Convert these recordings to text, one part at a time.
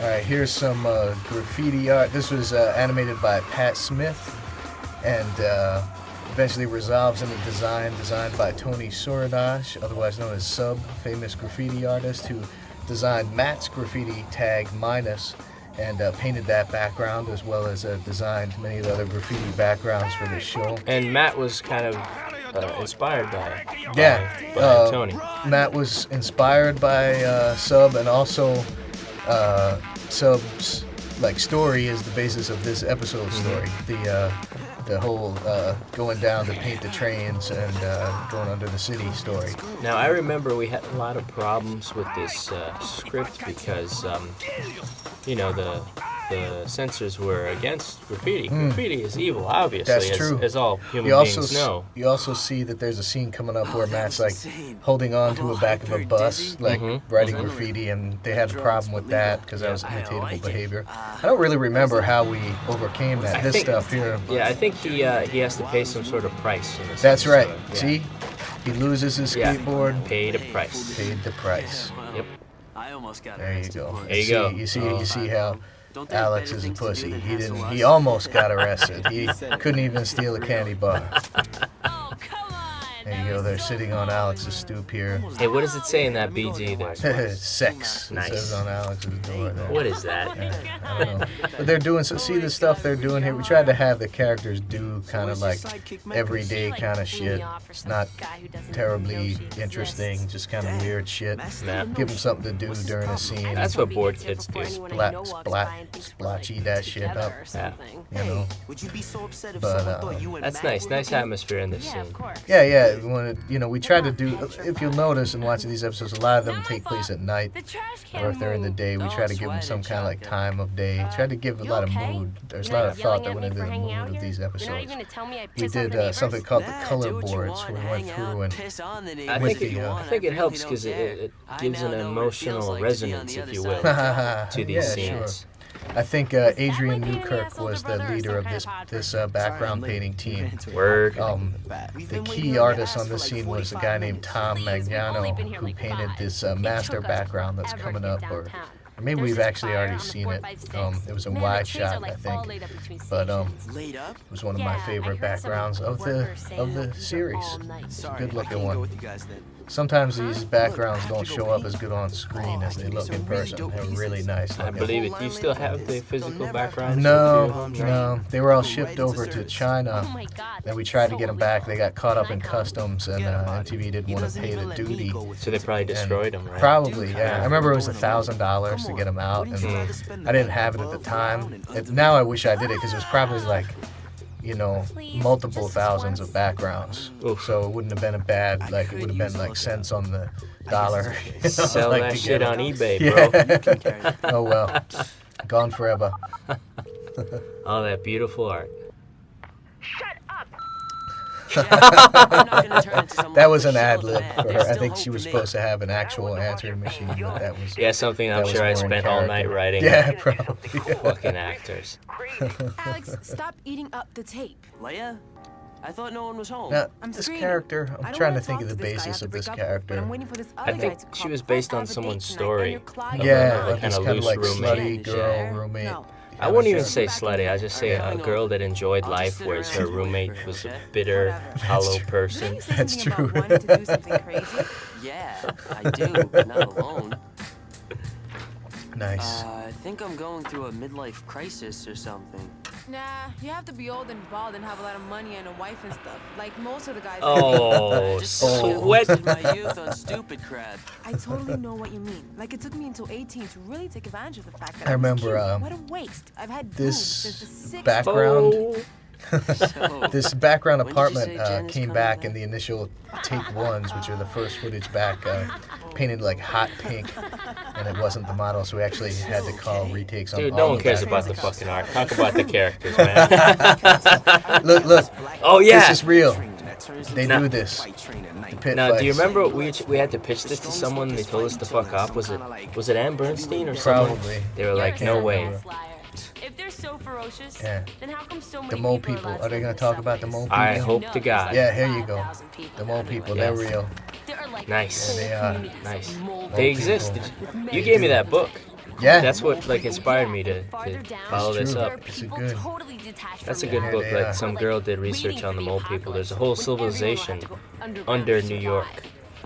right, here's some graffiti art. This was animated by Pat Smith, and eventually resolves into designed by Tony Sorodash, otherwise known as Sub, famous graffiti artist who designed Matt's graffiti tag Minus, and painted that background, as well as designed many of the other graffiti backgrounds for the show. And Matt was kind of inspired by Tony. Matt was inspired by Sub, and also Sub's story is the basis of this episode story. The whole going down to paint the trains and going under the city story. Now, I remember we had a lot of problems with this script because, the censors were against graffiti. Graffiti is evil, obviously, That's true. As all human beings know. You also see that there's a scene coming up where Matt's holding on to the back of a bus, writing graffiti, and they had a problem with that because that was imitatable behavior. I don't really remember how we overcame that. Stuff here. Yeah, I think he has to pay some sort of price. In this That's episode. right. Yeah. See, he loses his skateboard. Paid a price. Paid the price. Yep. There you go. There you go. You see how Alex is a pussy. He almost got arrested. He couldn't even steal a candy bar. There you go. They're sitting on Alex's stoop here. Hey, what does it say in that BG there? Sex. Nice. It says on Alex's door there. What is that? I don't know. But they're doing, see the stuff they're doing here. We tried to have the characters do kind of everyday kind of shit. It's not terribly interesting, just kind of weird shit. Give them something to do during a scene. That's what bored kids do. Splotchy that shit up. Yeah. But that's nice. Nice atmosphere in this scene. Yeah. We try to do, if you'll notice in watching these episodes, a lot of them take place at night, or if they're in the day, we try to give them some kind of time of day. Try to give a lot of mood. There's a lot of thought that went into the mood of these episodes. We did something called the color boards, where we went through and I think it helps because it gives an emotional resonance, if you will, to these scenes. Sure. I think Adrian Newkirk was the leader of this background painting team. Word. The key artist on this scene was a guy named Tom Magnano, who painted this master background that's coming up, or maybe we've actually already seen it. It was a wide shot, I think, but it was one of my favorite backgrounds of the series. It's a good-looking one. Sometimes these backgrounds don't show up as good on screen as they look in person. They're really nice looking. I believe it. Do you still have the physical backgrounds? No. They were all shipped over to China. Then we tried to get them back. They got caught up in customs, and MTV didn't want to pay the duty. So they probably destroyed them, right? Probably, yeah. I remember it was $1,000 to get them out, and I didn't have it at the time. Now I wish I did it, because it was probably multiple thousands of backgrounds. Oof. So it wouldn't have been it would have been cents on the dollar. Sell that shit on eBay, bro. Yeah. Oh well. Gone forever. All that beautiful art. Shut up! That was an ad lib for her. I think she was supposed to have an actual answering machine, but that was something I'm sure I spent all night writing. Yeah, probably. Fucking actors. Alex, stop eating up the tape. Leia? I thought no one was home. Now, this character, I'm trying to think of the basis of this character. I think she was based on someone's story. Yeah, kind this of kind of loose roommate. slutty girl roommate. I wouldn't even say slutty. I just say a girl that enjoyed life, whereas her roommate was a bitter, hollow person. That's true. Yeah, I do, but not alone. Nice. I think I'm going through a midlife crisis or something. Nah, you have to be old and bald and have a lot of money and a wife and stuff, like most of the guys. Oh, sweat. My youth on stupid crap. I totally know what you mean. Like, it took me until 18 to really take advantage of the fact that I remember, what a waste. I've had this background. This background apartment came back in the initial take ones, which are the first footage back, painted hot pink, and it wasn't the model, so we actually had to call retakes on all. Dude, no one cares about the fucking art. Talk about the characters, man. Look. Oh yeah. This is real. They do this. Now, do you remember we had to pitch this to someone and they told us to fuck off? Was it Ann Bernstein or someone? Probably. They were like, no way. If they're so ferocious, Yeah. then how come so many The mole people people. allowed Are they to going live to talk the about the subways? mole people? I hope to God. Yeah, here you go. The mole people, they're real. There are like Nice. whole They are. communities of Nice. mole They people. exist. You gave me that book. Yeah. That's what like inspired me to follow this true. up. It's a good. That's a good Yeah, book. they Like are. some girl did research on the mole people. There's a whole civilization under New York.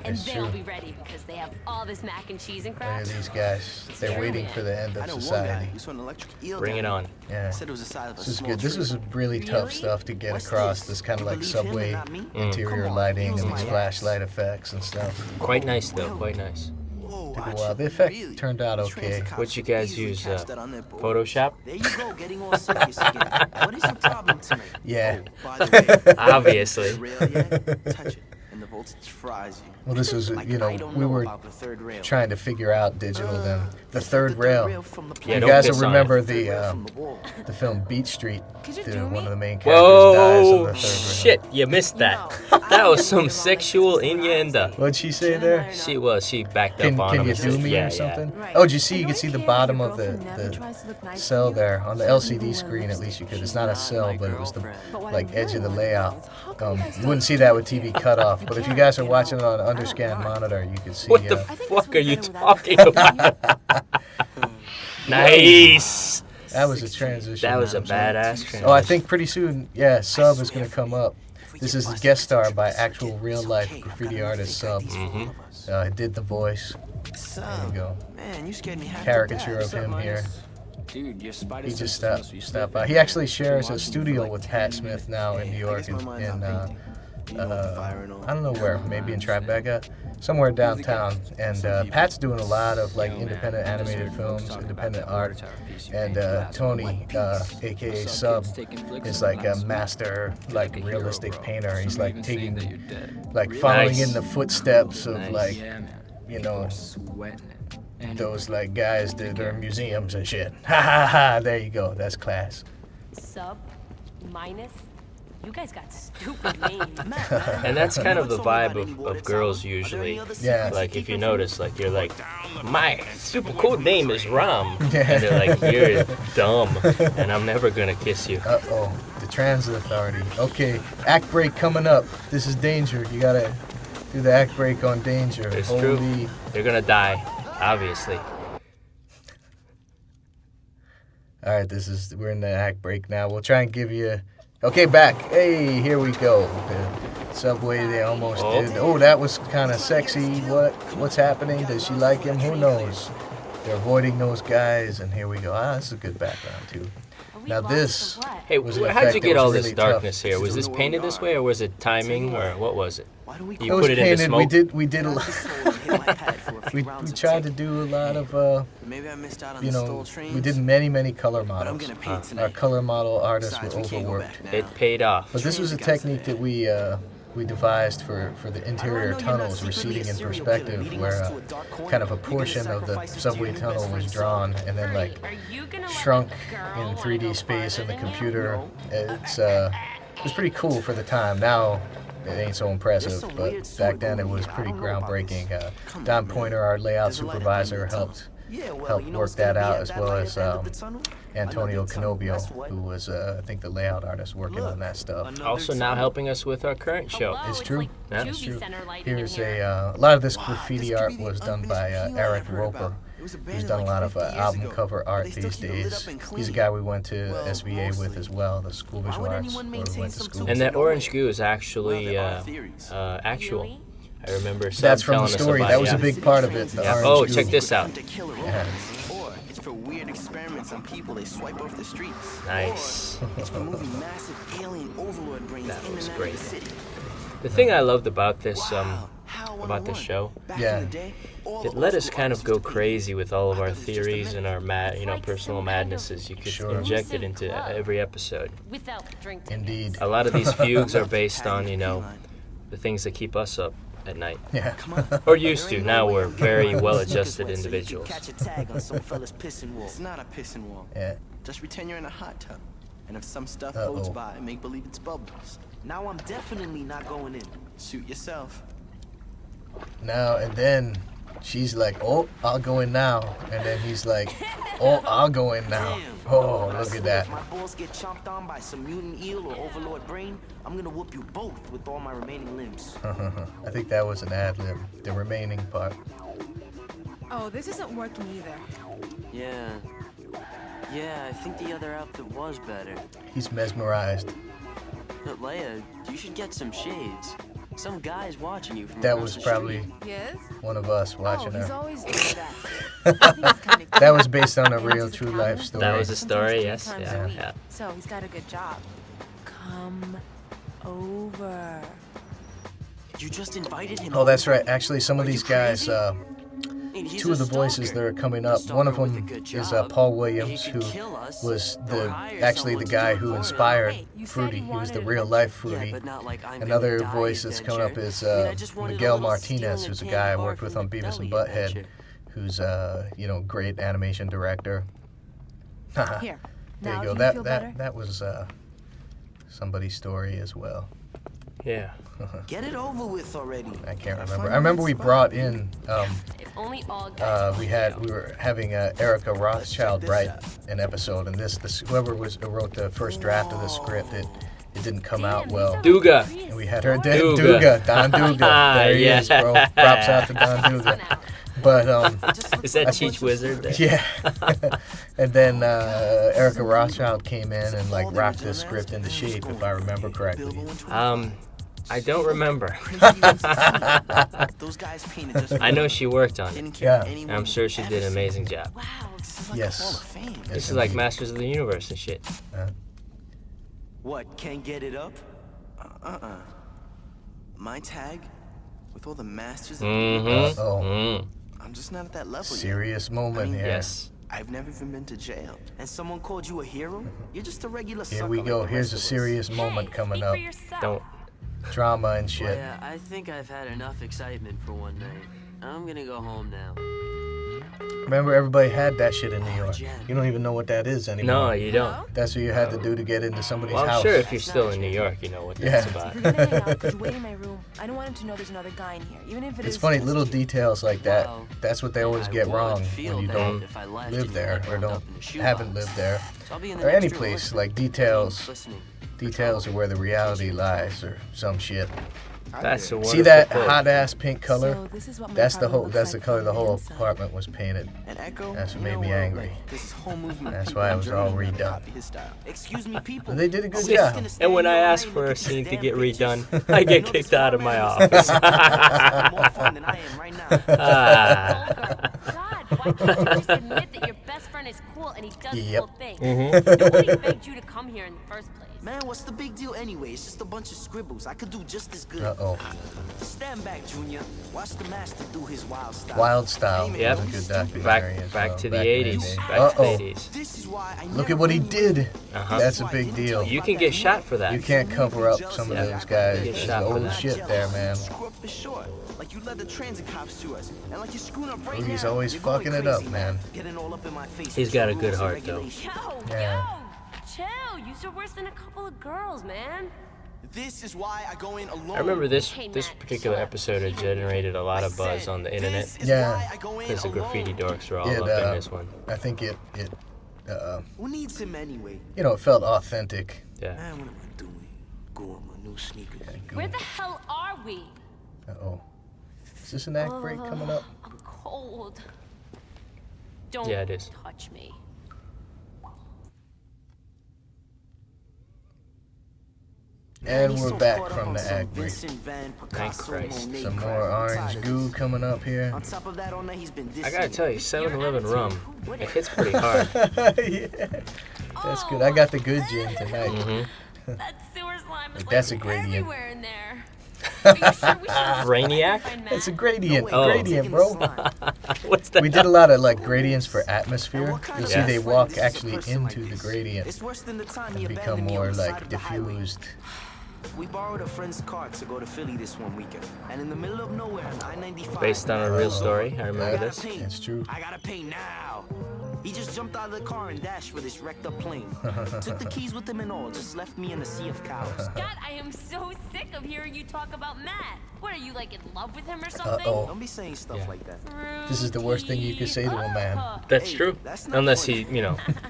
And It's they'll true. be ready because they have all this mac and cheese and Look at crap. these guys. They're waiting for the end I of know one guy society. who saw an electric eel. Bring it down on. there. Yeah. Said it was the size of a This is small good. This tree. is really tough stuff to get What's across. this? This kind of You like believe him and subway not me? interior Come on, lighting eels and my these ass. flashlight effects and stuff. Quite nice though. Quite nice. Whoa, Took a I while. should The effect really- turned out These okay. transit cops What'd you guys easily use? catch that on their board. Photoshop? There you go, getting all serious again. What is your problem tonight? Yeah. Oh, by the way, Obviously. the rail yet? Touch it, and the voltage fries you. Well, this was, Like, you know, I don't we know were about the third rail. trying to figure out digital then. The third rail. from the Yeah, You don't guys piss will on remember it. the film Beat Street. Could you The, do one me? of the main characters dies in Whoa! the third Shit, you missed that. That was some sexual innuendo. rail. What'd she say there? She backed Can, up on can him. you and do said, me yeah, or something? Right. Oh, did you see? And You can don't see the care if bottom your of girlfriend never tries to the look nice cell to you? there. On the Just LCD wear screen, at least you could. It's lipstick. not a cell, but it was the But what I like edge of the really wanna layout. know is how come you guys You don't wouldn't see that with do TV that? cut off, You but if you can't, guys are know? watching it on an I don't underscan know. monitor, you can see. What the I think this fuck one's are you better without talking the about? Nice. That was a transition. That was a I'm sorry. badass transition. Oh, I think pretty soon, yeah, Sub is going to come up. This is a guest star by actual real life graffiti artist Sub. Mm-hmm. Did the voice. There you go. Man, you scared me half to Caricature death. of him here. Dude, your spider He just sense must be stopped by. slipping. He actually shares a Watching studio for, with like, Pat 10 Smith minutes. now in New York, guess my mind's in not painting. You know, with fire and all. I don't know where, maybe in Tribeca, somewhere downtown. And Pat's doing a lot of like independent animated films, independent art. And Tony, aka Sub, is like a master, like realistic painter. He's like taking, like following Nice. in the footsteps of Nice. like, Yeah, man. you know, Sweating it. And those like guys that are in museums and shit. Ha ha ha! There you go. That's class. Sub, minus, you guys got stupid names. And that's kind of the vibe of girls usually. Yeah. Like if you notice, like you're like, my super cool name is Ram, and they're like, you're dumb, and I'm never gonna kiss you. Uh-oh, the transit authority. Okay, act break coming up. This is Danger. You gotta do the act break on Danger. It's Holy. true. They're gonna die, obviously. All right, we're in the act break now. We'll try and give you. Okay, back. Hey, here we go. The subway. They almost Oh. did. Oh, that was kind of sexy. What's happening? Does she like him? Who knows? They're avoiding those guys, and here we go. Ah, this is a good background too. Now this. Hey, Was an how'd effect you that get was all this really tough. darkness here? Was this painted this way, or was it timing, or what was it? Why don't we You It was put it in the painted. smoke. We did a lot. We tried to do a lot of Maybe I missed out on you the know, stole trains. we did many color But I'm models. gonna paint Our tonight. color model artists were Besides, we can't go overworked. back now. It paid off. But this was a technique that we devised for the interior tunnels receding in perspective, where kind of a portion of the subway tunnel was drawn and then like shrunk in 3D space in the computer. It was pretty cool for the time. Now it ain't so impressive, but back then it was pretty groundbreaking. Don Pointer, our layout supervisor, helped work that out, as well as Antonio Canobio, who was I think the layout artist working on that stuff. Also now helping us with our current show. It's true. Yeah. It's true. Here's a lot of this graffiti art was done by Eric Roper, who's done a lot of album cover art these days. He's a guy we went to SVA with as well, the School of Visual Arts, where we went to school. And that orange goo is actually actual. I remember Sub That's from telling the us story. about That was yeah. a big part of it. The Yeah. orange Oh, goo. check this out. Yeah. Or it's for weird experiments on people they swipe off the streets. Nice. Or it's for moving massive alien overlord brains That in was and out great. of the city. The thing I loved about this How one about on this one. show, Back Yeah. in the day, all it the let old us school kind of artists go used to paint. crazy with all of I our thought it was just a theories and our like personal some kind of madnesses. You could Sure. inject it into every episode. Without drink tickets. Indeed. A lot of these fugues are based on, the things that keep us up at night. Yeah. Or used to. Now we're very well-adjusted individuals. Catch a tag on some fella's pissing wall. It's not a pissing wall. Yeah. Just pretend you're in a hot tub. And if some stuff Uh-oh. floats by, make believe it's bubbles. Now I'm definitely not going in. Suit yourself. Now and then, she's like, "Oh, I'll go in now," and then he's like, "Oh, I'll go in now." Oh, look at that. If my balls get chomped on by some mutant eel or overlord brain, I'm gonna whoop you both with all my remaining limbs. I think that was an ad lib. The remaining part. Oh, this isn't working either. Yeah, I think the other outfit was better. He's mesmerized. But Leia, you should get some shades. Some guy's watching you from That across was the probably street. Yes? one of us watching He's her. always doing that. I think it's kinda That was based on a real He's true accountant. life story. That was a story, Sometimes yes. 3 times Yeah, a week. yeah. So he's got a good job. Come over. You just invited him. Oh, that's over? right. Actually, some of Are you these guys, crazy? I mean, he's two a of the voices stalker. that are coming up, A one of stalker with them a good is job. Paul He Williams, could who kill us was or hire actually the someone to guy do who it for him. inspired Hey, you said Fruity. he He was the wanted real life Yeah, Fruity. but not like I'm Another gonna die voice that's coming up adventure. is I mean, I just wanted a Miguel little Martinez, stealing who's a candy guy I bar worked with from on Beavis and McDeli Butthead, adventure. who's great animation director. Here. There Now you go. do you feel better? That was somebody's story as well. Yeah. Get it over with already. I can't Find remember. a I remember we spot. brought in If only all guys we were having Erica Rothschild write an episode, and whoever wrote the first draft of the script, it didn't come out well. Duga. And we had her Duga. Duga, Don Duga. There he is, bro. Props out to Don Duga. But Is that Cheech Wizard there? yeah. And then Erica Rothschild came in and like rocked the script into shape, if I remember correctly. I don't remember. Those guys painted just I know she worked on it. didn't care if Yeah. anyone And I'm sure she ever did an said amazing job. Wow. this is like a Yes. Hall of Fame. This is like Masters of the Universe and shit. What, can't get it up? My tag? With all the masters of the universe? Oh, Mm. I'm just not at that level yet. serious moment here. Yes. I've never even been to jail. And someone called you a hero? You're just a regular sucker. Here we go. like the Here's rest a of us. serious moment coming up. Don't. Drama and shit. Leia, I think I've had enough excitement for one night. I'm gonna go home now. Remember, everybody had that shit in New York. Jen. You don't even know what that is anymore. No, you don't. That's what you had to do to get into somebody's Well, I'm house. sure if you're still in New York, you know what that's Yeah. about. If you're gonna hang out, could you wait in my room? I don't want him to know there's another guy in here, even if it It's is funny, just little you. details like that. Well, That's what they always I get would wrong feel when you bad don't if I left live and there got or wound don't up in a shoebox. haven't lived there, So I'll be in the or next any room place. listening. Like details Listening. are where the reality lies, or some shit. That's a wonderful See that quote. hot ass pink color? So this is what my That's the apartment That's the looks color like the from whole inside. apartment was painted. And Echo, That's what you made know me what? angry. Like, this whole movement That's of why it people was in all Germany redone. copy his style. Excuse me, people. They did a good Are we just job. gonna stay And when I here all ask night for and a look at scene these to damn get pictures? redone, I get kicked out of my office. You're more fun than I am right now. Ah. God, why can't you just admit that your best friend is cool and he does Yep. cool things? Mm-hmm. Nobody begged you to come here in the first place. Man, what's the big deal anyway? It's just a bunch of scribbles. I could do just as good. Uh-oh. Stand back, Junior. Watch the master do his wild style. Wild Style. Yep. Was a good documentary as Back well, to the back in 80s. day. Back to the Uh-oh. 80s. This is why I Look never at what he knew. did. Uh-huh. That's a big deal. You can get shot for that. You can't cover up some of Yeah. those guys. Get There's shot for old that. shit there, man. Screw up for sure. Like you led the transit cops to us. And like you're screwing up right He's now. always You're going fucking it up, crazy, man. Getting all up in my face. He's with got your a good rules and heart, though. regulations. Yo, chill. You still worse than a couple of girls, man. This is why I go in alone. I remember this Hey, this Matt, particular shut up. episode had generated a lot of buzz on the internet This is Yeah. why I go in because the graffiti alone. dorks were all It, up in this one. I think it Who needs him anyway? it felt authentic. Yeah. Man, what am I doing? Go on my new sneakers. Where the hell are we? Uh-oh. Is this an act break coming up? I'm cold. Don't Yeah, it is. touch me. And He's we're so back caught up from on the some act break. Vincent Van Thank Picasso, Christ. Monet Some crap. more I'm orange tired of goo this. coming up here. On top of that, all night he's been dissing I gotta me. tell you, 7-Eleven rum, What it if- hits pretty hard. Yeah. That's good. I got the good gin tonight. Mm-hmm. That sewer slime is That's like a gradient. everywhere in there. Are you sure we should Brainiac? find It's a Matt? gradient. way. Oh. Gradient, bro. What's that? We did a lot of like gradients for atmosphere. And what kind You'll of see Yeah. they friend walk is a actually person like into the this? gradient It's worse than the time he and become abandoned me more on the side like of the highway. diffused. We borrowed a friend's car to go to Philly this one weekend. And in the middle of nowhere on I-95. Based on a real story. I remember I gotta this. pay. It's true. I gotta pay now. He just jumped out of the car and dashed for this wrecked up plane. Took the keys with him and all, just left me in a sea of cows. God, I am so sick of hearing you talk about Matt. What, are you like in love with him or something? Uh-oh. Don't be saying stuff Yeah. like that. This is the worst thing you could say to a man. That's Hey, true. that's not Unless funny. he,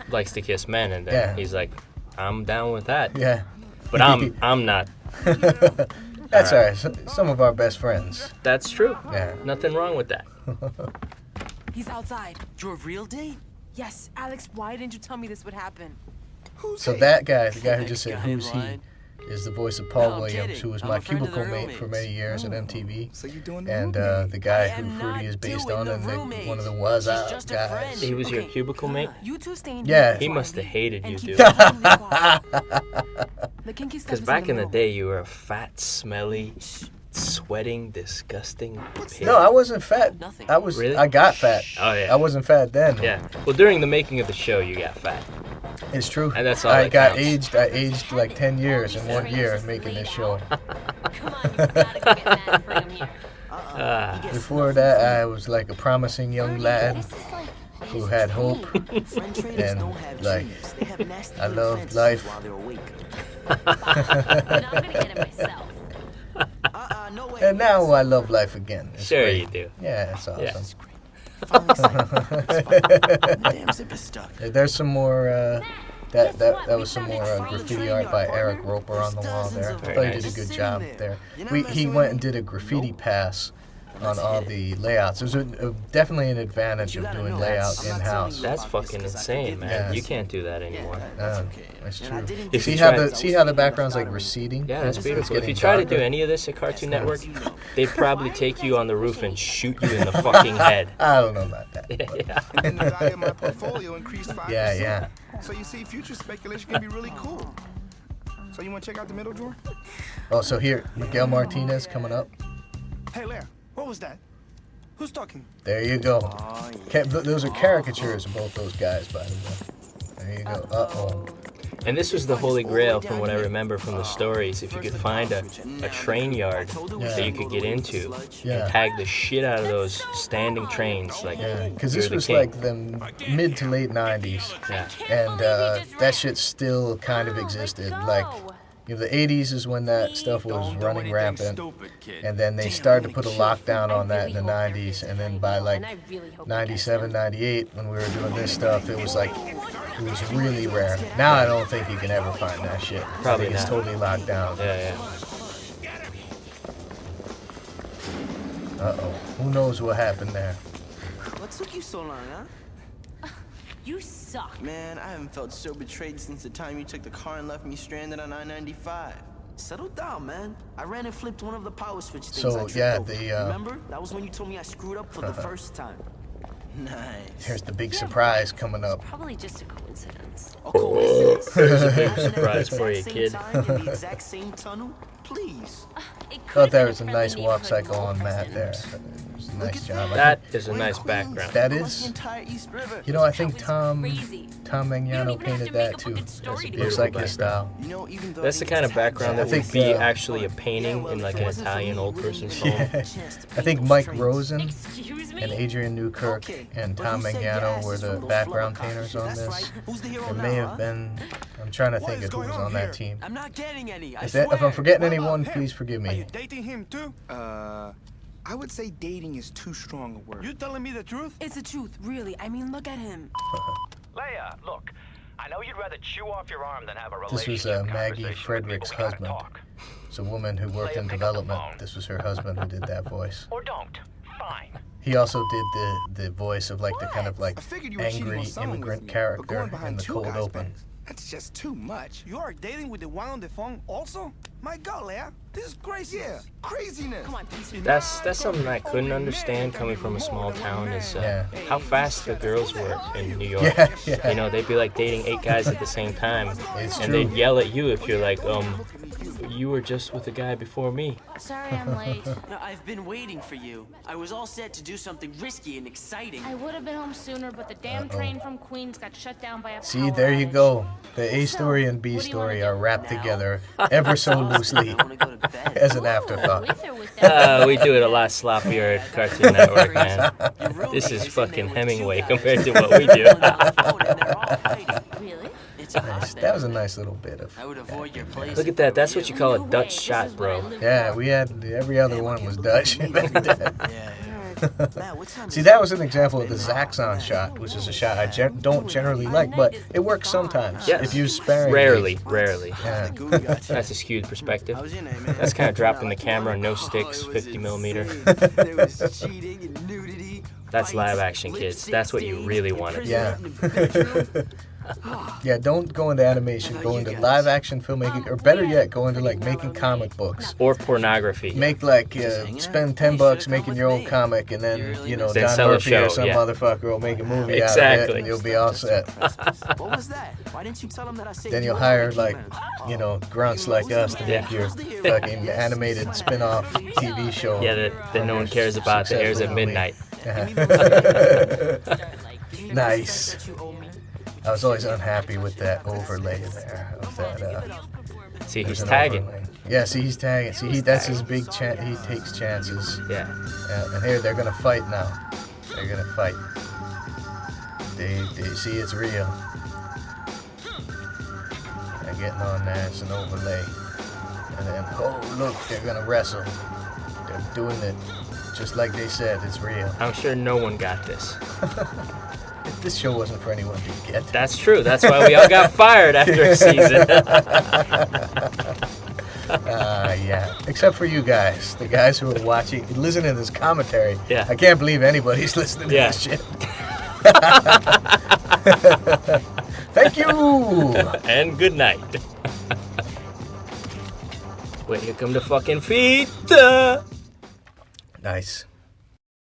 likes to kiss men, and then Yeah. he's like, I'm down with that. Yeah. But I'm not. That's all right. Some of our best friends. That's true. Yeah. Nothing wrong with that. He's outside. Your real date? Yes, Alex, why didn't you tell me this would happen? So that guy, the guy who just said Guy who's he, lying. is the voice of Paul No, I'm Williams, kidding. who was I'm my a friend of the cubicle mate for roommates. many years at MTV. So you doing the And roommate. the guy I who am Fruity not is based doing on, the and roommate. one of the Was She's Out just a guys. friend. He was your Okay. cubicle mate? You two stay in Yeah. here He while must I have leave. hated And you, keep dude. your family quiet. The kinky stuff Because is back in the middle. day, you were a fat, smelly, sweating, disgusting pig. No, I wasn't fat. Nothing. Really? I got fat. Oh, yeah. I wasn't fat then. Yeah. Well, during the making of the show, you got fat. It's true. And that's all I that got counts. aged. I aged like 10 years in 1 year making this show. Come on, you gotta go get Matt and bring him here. Before that, I was like a promising young lad This is like who had hope. Friend traders And, don't have like, genius. They have nasty I little loved fantasies life. while they're awake. and I'm gonna get it myself. No way. And now I love life again. It's Sure great. you do. Yeah, it's awesome. Yeah. Damn zipper stuck. There's some more. That was some more graffiti art by Eric Roper on the wall there. I thought he did a good job there. He went and did a graffiti pass on all the layouts. It was definitely an advantage of doing layouts in house. That's fucking insane, man. Yeah. You can't do that anymore. That's true. If See you how try- the background's like receding? Yeah, that's It's beautiful. If getting you try to do darker. any of this at Cartoon Network, they'd probably take you on the roof and shoot you in the fucking head. I don't know about that. but- Yeah. And then the value of my portfolio increased 5%. Yeah. So you see, future speculation can be really cool. So you want to check out the middle drawer? Oh, so here, Miguel Martinez coming up. Hey, Lair, what was that? Who's talking? There you go. Those are caricatures of both those guys, by the way. There you go. Uh-oh. And this was the holy grail from what I remember from the stories. If you could find a train yard that you could get into Yeah. and tag the shit out of those standing trains, like Yeah, because you're this the was king. like the mid to late 90s. Yeah. And that shit still kind of existed. Like, you know, the 80s is when that stuff was running rampant. And then they started to put a lockdown on that in the 90s. And then by like 97, 98, when we were doing this stuff, it was really rare. Now I don't think you can ever find that shit. Probably I think it's not. totally locked down. Yeah. Uh-oh. Who knows what happened there? What took you so long, huh? You suck. Man, I haven't felt so betrayed since the time you took the car and left me stranded on I-95. Settle down, man. I ran and flipped one of the power switch things I So, tripped yeah, over. the, Remember? That was when you told me I screwed up for the first time. Nice. Here's the big surprise coming up. Probably just a coincidence. A coincidence? There's a big surprise for you, kid. In the exact same tunnel? Please. Thought there was a nice walk cycle on Matt there. It was a nice job. That is a nice background. That The is, entire East River. you know, I think Tom Crazy. Magnano painted that too. That's a Looks beautiful like his style. You know, even though That's the kind of background that I would think, be uh, actually a painting in like an Italian old person's home. Yeah. I think Mike Rosen Excuse me? and Adrian Newkirk and Tom Magnano were the background painters on this. Who's the hero It now, may huh? have been, I'm trying to think of who was on that team. I'm not getting any. I If I'm swear. forgetting anyone, please forgive me. Dating him too? I would say dating is too strong a word. You telling me the truth? It's the truth, really. I mean, look at him. Leia, look, I know you'd rather chew off your arm than have a This relationship was Maggie conversation with me, Frederick's but we gotta husband. talk. It's a woman who worked in Pick up the development. phone. This was her husband who did that voice. Or don't. Fine. He also did the voice of like the kind of like I figured you were cheating angry on someone immigrant with me, but character going in behind the two cold guys' open. backs, that's just too much. You are dating with the one on the phone also? My God, Leia, this is crazy. Yeah, craziness. Come on, piece of That's something I couldn't understand coming from a small town is how fast the girls were in New York. Yeah. You know, they'd be like dating 8 guys at the same time, It's and true. they'd yell at you if you're like, you were just with a guy before me. Sorry I'm late. No, I've been waiting for you. I was all set to do something risky and exciting. I would have been home sooner, but the damn train from Queens got shut down by a See, power there you outage. go. The A story and B What do you wanna story do are wrapped now? together ever so loosely I want to go to bed. as an afterthought. With or without? We do it a lot sloppier at Cartoon Network, man. This is fucking Hemingway compared to what we do. Really? It's a Nice. hotbed. That was a nice little bit of. I would avoid your place. Look at that. That's what you call a Dutch shot, bro. Yeah, we had every other one was Dutch. Matt, what time See, is that it? was an example of the Zaxxon shot, which is a shot I don't generally like, but it works sometimes Yes. if used sparingly. Rarely. Yeah. That's a skewed perspective. How's your name, man? That's kind of dropping the camera, no sticks, 50 millimeter. There was cheating and nudity. That's live action, kids. That's what you really want to do. Yeah. Yeah, don't go into animation. Go into live action filmmaking, or better yet, go into like making comic books. Or pornography. Make like spend $10 making your own comic, and then Then Don sell a Murphy show, or some yeah. motherfucker will make a movie out of it, Exactly. and you'll be all set. What was that? Why didn't you tell him that I saved Then you you'll on hire the like document? grunts like us to Yeah. make your fucking animated spin-off TV show. Yeah, that no one cares about. That airs at midnight. Nice. I was always unhappy with that overlay there. Of that, See, there's he's an tagging. overlay. Yeah, see, he's tagging. See, that's his big chance. He takes chances. Yeah. And here they're gonna fight now. They're gonna fight. They see it's real. They're getting on there. It's an overlay. And then, oh look, they're gonna wrestle. They're doing it just like they said. It's real. I'm sure no one got this. This show wasn't for anyone to get. That's true. That's why we all got fired after a season. Yeah. Except for you guys, the guys who are watching, listening to this commentary. Yeah. I can't believe anybody's listening to this shit. Thank you. And good night. Wait, here come the fucking feet. Nice.